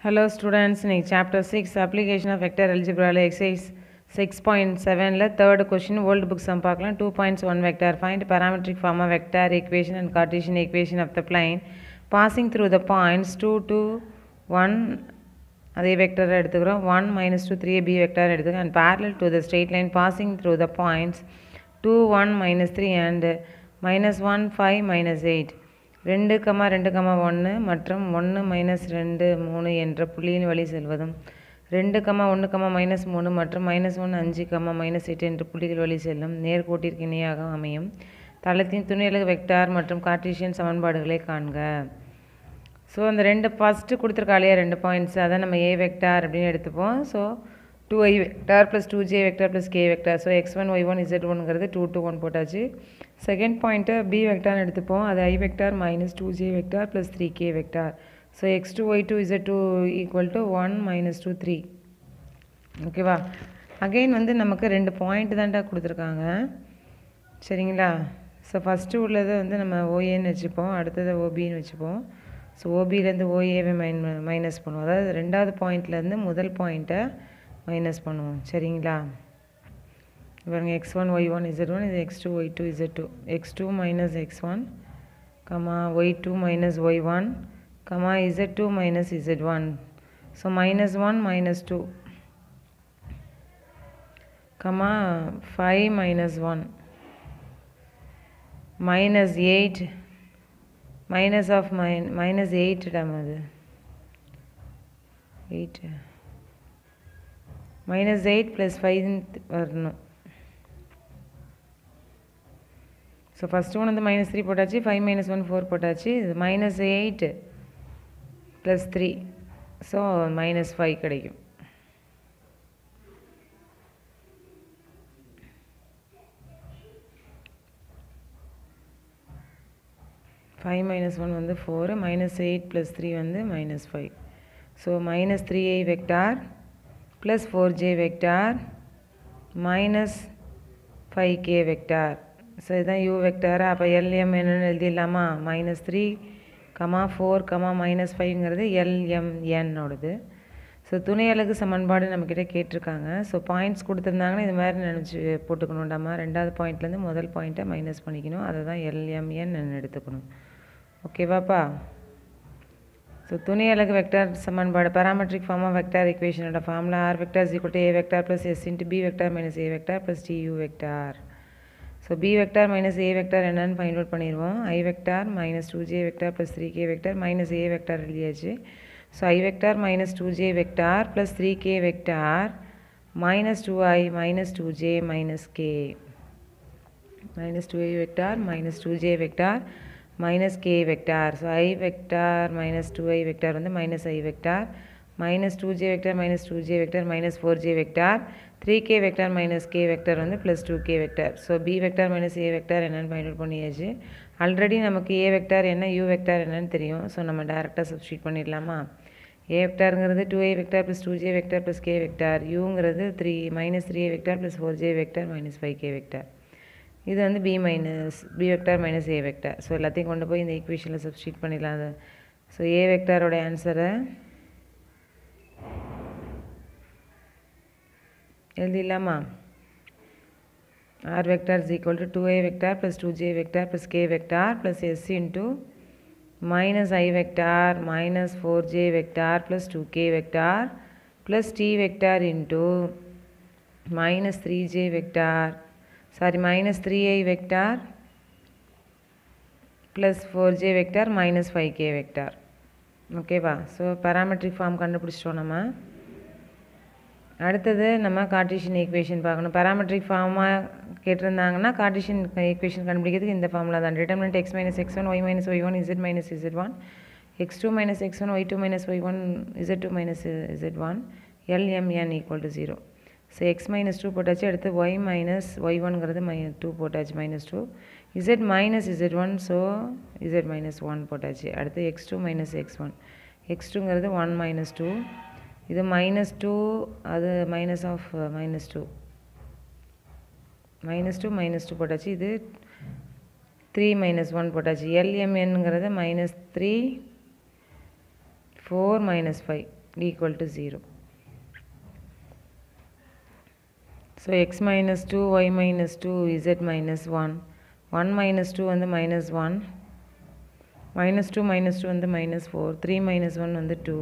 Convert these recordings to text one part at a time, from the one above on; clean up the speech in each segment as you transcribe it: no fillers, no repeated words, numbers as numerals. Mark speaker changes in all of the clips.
Speaker 1: Hello students, in chapter 6 application of vector algebra exercise 6.7 la third question old book sum paakalam 2.1 vector find parametric form of vector equation and Cartesian equation of the plane passing through the points 2 to 1 அதே vector எடுத்துக்கிறோம் 1 minus 2 3 b vector எடுத்துக்கிறோம் and parallel to the straight line passing through the points 2 1 minus 3 and minus 1 5 minus 8 2, 2, 1 மற்றும் 1 minus 2 3 என்ற புள்ளியின் வழி செல்வதும் 2, 1, minus 3 மற்றும் minus 1 5, minus 8 என்ற புள்ளிகள் வழி செல்லும் நேர்கோட்டிற்கு இணையாக அமையும் தளத்தின் துணையலகு வெக்டார் மற்றும் கார்ட்டீசியன் சமன்பாடுகளை காண்க. ஸோ அந்த ரெண்டு ஃபஸ்ட்டு கொடுத்துருக்காலையா 2 பாயிண்ட்ஸ் அதை நம்ம ஏ வெக்டார் அப்படின்னு எடுத்துப்போம். So 2i vector plus 2j vector plus k vector. So x1 y1 z1ங்கிறது 2 to 1 போட்டாச்சு. செகண்ட் பாயிண்ட்டு b வெக்டார்னு எடுத்துப்போம். அது i vector minus 2j vector plus 3k vector. So x2 y2 z2 equal to 1 minus 2 3. ஓகேவா? Again வந்து நமக்கு 2 point தான்டா கொடுத்துருக்காங்க. சரிங்களா? So first உள்ளதை வந்து நம்ம ஓஏன்னு வச்சுப்போம், அடுத்தது ஓபின்னு வச்சுப்போம். ஸோ ஓபியிலேருந்து ஓஏவை மைனஸ் பண்ணுவோம். அதாவது ரெண்டாவது பாயிண்ட்லேருந்து முதல் பாயிண்ட்டை மைனஸ் பண்ணுவோம். சரிங்களா? பாருங்க x1 y1 z1 இது x2 y2 z2 x2 minus x1 y2 minus y1 z2 minus z1. So minus 1 minus 2 5 minus 1 minus 8 minus of minus 8 டம் அது 8 மைனஸ் 8 ப்ளஸ் 5 வரணும். ஸோ ஃபஸ்ட்டு ஒன் வந்து மைனஸ் 3 போட்டாச்சு, 5 மைனஸ் 1 4 போட்டாச்சு. இது மைனஸ் 8 ப்ளஸ் 3 ஸோ மைனஸ் 5 கிடைக்கும். Five minus 1 வந்து 4 minus 8 plus 3 வந்து minus 5. So minus 3i vector plus 4j vector minus 5k vector. ஸோ இதுதான் யூ வெக்டார். அப்போ எல்எம் என்னென்னு எழுதிடலாமா? மைனஸ் 3, 4, மைனஸ் 5ங்கிறது எல்எம்என்னோடது. ஸோ துணை அலகு சமன்பாடு நம்மக்கிட்ட கேட்டிருக்காங்க. ஸோ பாயிண்ட்ஸ் கொடுத்துருந்தாங்கன்னா இது மாதிரி நினச்சி போட்டுக்கணுண்டாமா. ரெண்டாவது பாயிண்ட்லேருந்து முதல் பாயிண்ட்டை மைனஸ் பண்ணிக்கணும். அதை தான் எல்எம்என் எடுத்துக்கணும். ஓகேவாப்பா? ஸோ துணை அலகு வெக்டார் சமன்பாடு பேராமெட்ரிக் ஃபார்ம் ஆஃப் வெக்டார் ஈக்குவேஷனோட formula r vector is equal to a vector plus s into b vector minus a vector plus t u vector. So b vector minus a vector என்னன்னு find out பண்ணிடுவோம். I vector minus 2j vector plus 3k vector minus a vector எழுதியாச்சு. So i vector minus 2j vector plus 3k vector minus 2i minus 2j minus k minus 2i vector minus 2j vector minus k vector. So i vector minus 2i vector வந்து minus i vector minus 2j vector minus 2j vector minus 4j vector 3k vector minus k vector வந்து plus 2k vector. So b vector minus a vector என்னென்னு find out பண்ணியாச்சு. Already நமக்கு a vector என்ன u vector என்னன்னு தெரியும். So நம்ம டேரெக்டாக substitute பண்ணிடலாமா? ஏ வெக்டாருங்கிறது 2i vector plus 2j vector plus k vector, யூங்கிறது minus 3i vector plus 4j vector minus 5k vector. இது வந்து B vector minus a vector. So எல்லாத்தையும் கொண்டு போய் இந்த ஈக்குவேஷனில் சப்ஸ்டியூட் பண்ணிடலாம். அது ஸோ ஏ வெக்டாரோட ஆன்சரை எழுதிடலாமா? R vector is equal to 2i vector plus 2j vector plus k vector plus s into minus i vector minus 4j vector plus 2k vector plus t vector into minus 3j vector minus 3i vector plus 4j vector minus 5k vector. ஓகேவா? So parametric form கண்டுபிடிச்சிட்டோம் நம்ம. அடுத்தது நம்ம Cartesian equation பார்க்கணும். Parametric ஃபார்மாக கேட்டிருந்தாங்கன்னா Cartesian equation கண்டுபிடிக்கிறதுக்கு இந்த ஃபார்முலா தான். Determinant x minus x1 y minus y1 z minus z1 x2 minus x1 y2 minus y1 z2 minus z1 LMN equal to 0. So X minus 2 போட்டாச்சு. அடுத்து Y minus y1ங்கிறது 2 போட்டாச்சு minus 2 z minus z1 so z minus 1 போட்டாச்சு. அடுத்து x2 minus x1 x2ங்கிறது 1 minus 2 இது minus 2 அது minus of minus 2 minus 2 போட்டாச்சு. இது 3 minus 1 போட்டாச்சு. LMNங்கிறது -3 4 minus 5 equal to 0. So x minus 2, y minus 2, z minus 1. 1 minus 2 வந்து minus 1. Minus 2 வந்து minus 4. 3 minus 1 வந்து 2.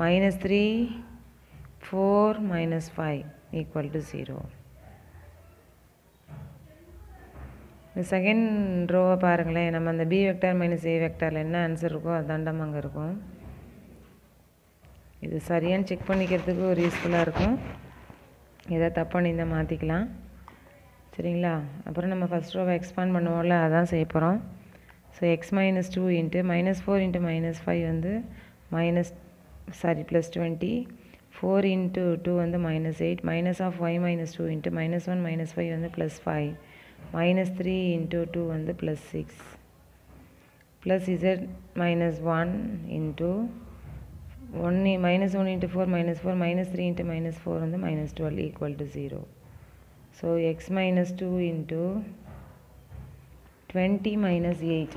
Speaker 1: Minus 3, 4 minus 5 equal to 0. இந்த செகண்ட் ரோவை பாருங்களேன். நம்ம அந்த b வெக்டார் மைனஸ் a வெக்டாரில் என்ன ஆன்சர் இருக்கோ அதாண்டம் அங்கே இருக்கும். இது சரியான்னு செக் பண்ணிக்கிறதுக்கு ஒரு யூஸ்ஃபுல்லாக இருக்கும். எதாவது தப்பு பண்ணியிருந்தால் மாற்றிக்கலாம். சரிங்களா? அப்புறம் நம்ம ஃபஸ்ட் ரோவை எக்ஸ்பாண்ட் பண்ணுவோம்ல, அதான் செய்ய போகிறோம். So X minus 2 into minus 4 into minus 5 வந்து ப்ளஸ் 20. 4 இன்ட்டு 2 வந்து minus 8. Minus of y minus 2 into minus 1 minus 5 வந்து ப்ளஸ் 5. மைனஸ் 3 இன்ட்டு 2 வந்து plus 6. Plus z minus 1 into minus 1 into 4 minus 4 minus 3 into minus 4 வந்து minus 12 equal to 0. So x minus 2 into 20 minus 8.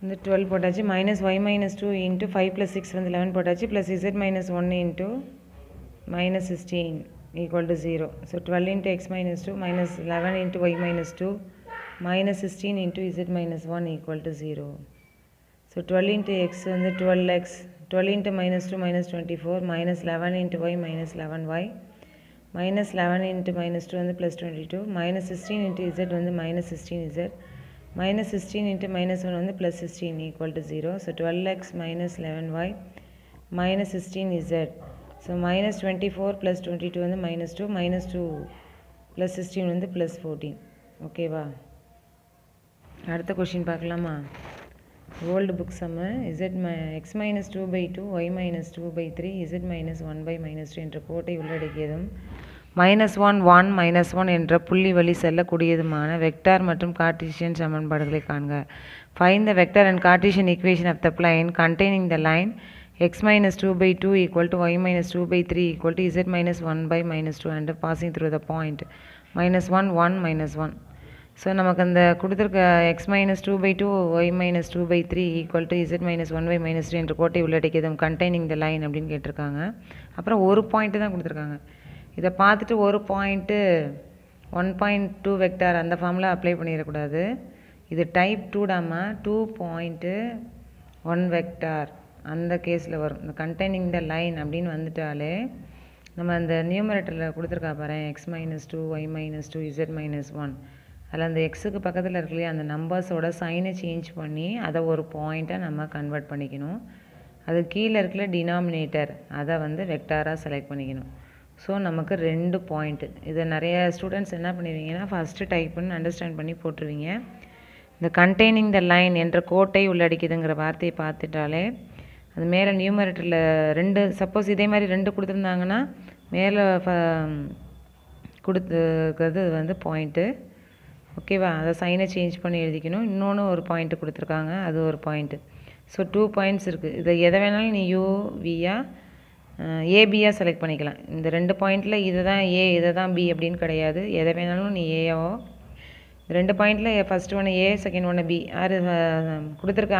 Speaker 1: இந்த 12 போட்டாச்சு. minus y minus 2 into 5 plus 6 வந்து 11 போட்டாச்சு. plus z minus 1 into minus 16 equal to 0. So 12 into x minus 2 minus 11 into y minus 2 minus 16 into z minus 1 equal to 0. So 12 into x வந்து 12x. 12 into minus 2 minus 24 minus 11 into y minus 11y minus 11 into minus 2 வந்து plus 22 minus 16 into z வந்து minus 16z minus 16 into minus 1 வந்து plus 16 equal to 0. So 12x minus 11y minus 16z. So minus 24 plus 22 வந்து minus 2 minus 2 plus 16 வந்து plus 14. ஓகேவா? அடுத்த question பார்க்கலாமா? Old book சம்மு x minus 2/2 y minus 2/3 z minus 1/-2 என்ற கோட்டை உள்ளடக்கியதும் -1 -1 என்ற புள்ளி வழி செல்லக்கூடியதுமான வெக்டார் மற்றும் கார்ட்டீசியன் சமன்பாடுகளை காண்க. Find the vector and Cartesian equation of the plane containing the line x minus 2/2 equal to y minus 2/3 equal to z minus 1/-2 and passing through the point -1 1 -1. So நமக்கு அந்த கொடுத்துருக்க x minus 2/2 y minus 2/3 equal to z minus 1/-3 என்ற கோட்டை உள்ளடக்கியதும் containing the line அப்படின்னு கேட்டிருக்காங்க. அப்புறம் ஒரு point தான் கொடுத்துருக்காங்க. இதை பார்த்துட்டு ஒரு பாயிண்ட்டு 1.2 வெக்டார் அந்த ஃபார்மில் அப்ளை பண்ணிடக்கூடாது. இது டைப் 2 2.1 வெக்டார் அந்த கேஸில் வரும். இந்த கண்டெய்னிங் த லைன் அப்படின்னு வந்துட்டாலே நம்ம அந்த நியூமரேட்டரில் கொடுத்துருக்கா பாரு x minus 2 y minus 2 z minus 1 அதில் அந்த எக்ஸுக்கு பக்கத்தில் இருக்கலையே அந்த நம்பர்ஸோட சைனை சேஞ்ச் பண்ணி அதை ஒரு பாயிண்ட்டை நம்ம கன்வெர்ட் பண்ணிக்கணும். அது கீழே இருக்கல டினாமினேட்டர் அதை வந்து வெக்டாராக செலக்ட் பண்ணிக்கணும். ஸோ நமக்கு 2 பாயிண்ட்டு. இதை நிறைய ஸ்டூடெண்ட்ஸ் என்ன பண்ணிடுவீங்கன்னா ஃபஸ்ட்டு டைப் பண்ணி அண்டர்ஸ்டாண்ட் பண்ணி போட்டுருவீங்க. இந்த கண்டெய்னிங் த லைன் என்ற கோட்டை உள்ளடக்கிதுங்கிற வார்த்தையை பார்த்துட்டாலே அது மேலே நியூமரேட்டரில் 2 சப்போஸ் இதே மாதிரி 2 கொடுத்துருந்தாங்கன்னா மேலே கொடுத்துருக்கிறது வந்து பாயிண்ட்டு. ஓகேவா? அதை சைனை சேஞ்ச் பண்ணி எழுதிக்கணும். இன்னொன்று ஒரு பாயிண்ட்டு கொடுத்துருக்காங்க, அது ஒரு பாயிண்ட்டு. ஸோ 2 பாயிண்ட்ஸ் இருக்குது. இதை எதை வேணாலும் நீ ஏபியாக செலக்ட் பண்ணிக்கலாம். இந்த 2 பாயிண்ட்டில் இதை தான் ஏ இதை தான் பி அப்படின்னு கிடையாது. எதை வேணாலும் நீ ஏவோ 2 பாயிண்ட்டில் ஃபஸ்ட்டு ஒன்று ஏ செகண்ட் ஒன்று பி யார்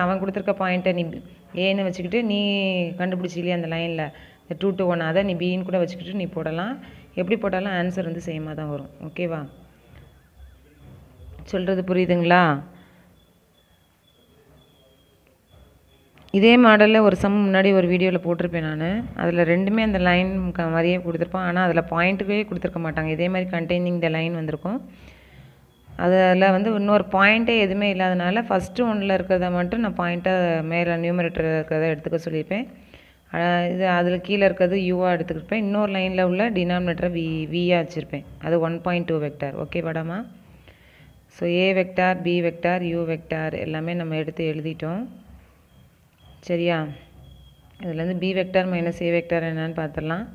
Speaker 1: அவன் கொடுத்துருக்க பாயிண்ட்டை நீ ஏன்னு வச்சுக்கிட்டு நீ கண்டுபிடிச்சி இல்லையா அந்த லைனில் இந்த 2 to 1 அதை நீ பின்னு கூட வச்சுக்கிட்டு நீ போடலாம். எப்படி போட்டாலும் ஆன்சர் வந்து சேமாக தான் வரும். ஓகேவா? சொல்கிறது புரியுதுங்களா? இதே மாடலில் ஒரு சம் முன்னாடி ஒரு வீடியோவில் போட்டிருப்பேன் நான். அதில் ரெண்டுமே அந்த லைன் மாதிரியே கொடுத்துருப்போம். ஆனால் அதில் பாயிண்ட்டுக்கே கொடுத்துருக்க மாட்டாங்க. இதே மாதிரி கண்டெய்னிங் த லைன் வந்திருக்கும். அதில் வந்து இன்னொரு பாயிண்ட்டே எதுவுமே இல்லாதனால ஃபஸ்ட்டு ஒன்றில் இருக்கிறத மட்டும் நான் பாயிண்ட்டை மேலே நியூமரேட்டர் இருக்கிறத எடுத்துக்க சொல்லியிருப்பேன். இது அதில் கீழே இருக்கிறது யூவாக எடுத்துக்கிருப்பேன். இன்னொரு லைனில் உள்ள டினாமினேட்டரை வியாக வச்சுருப்பேன். அது 1.2 வெக்டார். ஓகே படாமா? So a vector b vector u vector எல்லாமே நம்ம எடுத்து எழுதிட்டோம். சரியா? இதுலேருந்து b vector minus a vector என்னன்னு பார்த்துடலாம்.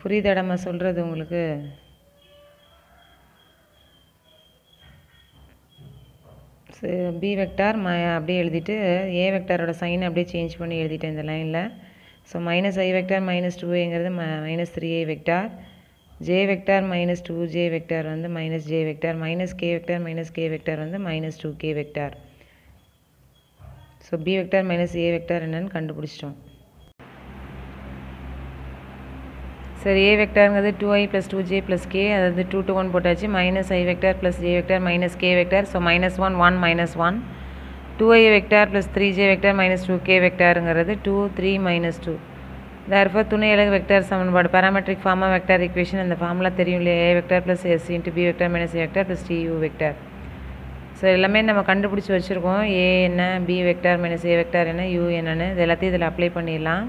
Speaker 1: புரியுதாடாம்மா சொல்கிறது உங்களுக்கு? பி வெக்டார் அப்படியே எழுதிட்டு ஏ வெக்டாரோட சைனை அப்படியே சேஞ்ச் பண்ணி எழுதிட்டேன் இந்த லைனில். So minus i vector minus 2ஏங்கிறது -3a vector. J vector minus 2j vector வந்து minus j vector. Minus k vector minus k vector வந்து -2k vector. So b vector minus a vector என்னன்னு கண்டுபிடிச்சிட்டோம். சரி, ஏ வெக்டாருங்கிறது 2i + 2j + k, அதாவது 2 to 1 போட்டாச்சு. Minus i vector plus j vector minus k vector. So -1 1 -1 2i vector plus 3j vector minus 2k வெக்டாருங்கிறது 2 3 -2. Therefore துணை அலகு வெக்டார் சமன்பாடு parametric form of vector equation. அந்த ஃபார்முலா தெரியும் இல்லையா? A vector plus s into b vector minus a vector plus t u vector. So எல்லாமே நம்ம கண்டுபிடிச்சி வச்சுருக்கோம். ஏ என்ன, b vector minus a vector என்ன, யூ என்னன்னு இது எல்லாத்தையும் இதில் அப்ளை பண்ணிடலாம்.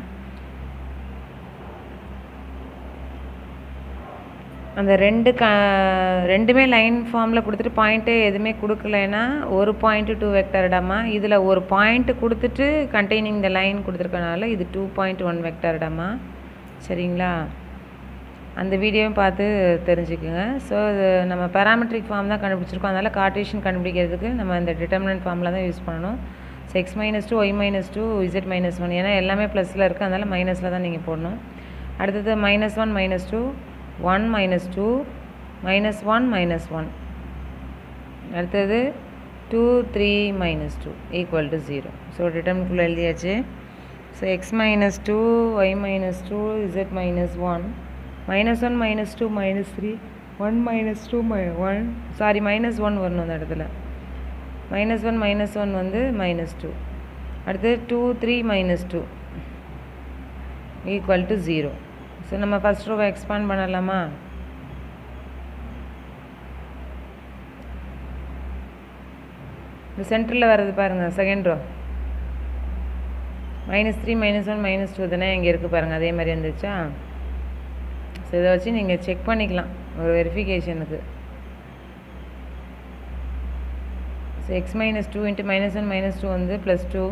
Speaker 1: அந்த ரெண்டுமே லைன் ஃபார்மில் கொடுத்துட்டு பாயிண்ட்டு எதுவுமே கொடுக்கலைன்னா ஒரு பாயிண்ட்டு 2 வெக்டார் இடமா, இதில் ஒரு பாயிண்ட்டு கொடுத்துட்டு கண்டெய்னிங் த லைன் கொடுத்துருக்கனால இது 2.1 வெக்டார் இடமா. சரிங்களா? அந்த வீடியோவும் பார்த்து தெரிஞ்சுக்குங்க. ஸோ இது நம்ம பேராமெட்ரிக் ஃபார்ம் தான் கண்டுபிடிச்சிருக்கோம். அதனால் கார்ட்டீசியன் கண்டுபிடிக்கிறதுக்கு நம்ம இந்த டிட்டர்மினன்ட் ஃபார்மில் தான் யூஸ் பண்ணணும். ஸோ x - 2 y - 2 z - 1, ஏன்னா எல்லாமே ப்ளஸில் இருக்குது, அதனால் மைனஸில் தான் நீங்கள் போடணும். அடுத்தது -1 -2 1 -2 -1 -1. அடுத்தது 2 3 -2 = 0. ஸோ டிட்டர்மினன்ட்குள்ளே எழுதியாச்சு. So x - 2 y - 2 z - 1 -1 -2 -3 1 -2 1 sorry -1 வரணும் அந்த இடத்துல. -1 -1 வந்து -2. அடுத்து 2 3 -2 = 0. ஸோ நம்ம ஃபஸ்ட் ரோவை எக்ஸ்பாண்ட் பண்ணலாமா? இந்த சென்டரில் வர்றது பாருங்கள், செகண்ட் ரோ -3 -1 -2 தானே இங்கே இருக்குது பாருங்கள், அதே மாதிரி வந்துச்சா? ஸோ இதை வச்சு நீங்கள் செக் பண்ணிக்கலாம் ஒரு வெரிஃபிகேஷனுக்கு. ஸோ x - 2 × -1 -2 வந்து +2,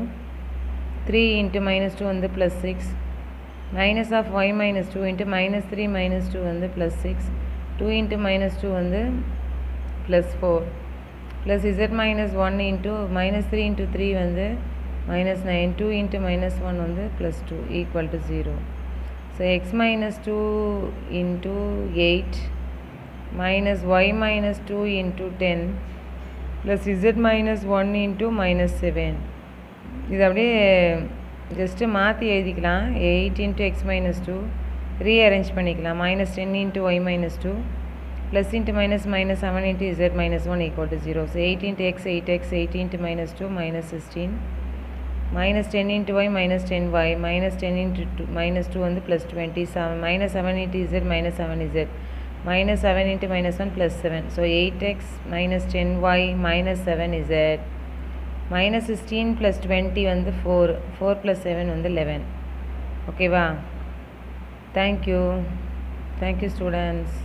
Speaker 1: 3 × -2 வந்து +6, minus of y - 2 × -3 - 2 வந்து +6, 2 × -2 வந்து +4, plus z - 1 × -3 × 3 வந்து -9, 2 × -1 வந்து +2 = 0. So x - 2 × 8 minus y - 2 × 10 plus z - 1 × -7. இது அப்படியே ஜஸ்ட்டு மாற்றி எழுதிக்கலாம். 8 × x - 2 ரீஅரேஞ்ச் பண்ணிக்கலாம். -10 × y - 2 plus × -7 × z - 1 = 0. So 8 × x 8x, 8 × -2 -16, -10 × y -10y, -10 × 2 வந்து +20, -7 × z -7z, -7 × -1 +7. So 8x -10y -7z, -16 + 20 வந்து 4, 4 + 7 வந்து 11. ஓகேவா? Thank you students.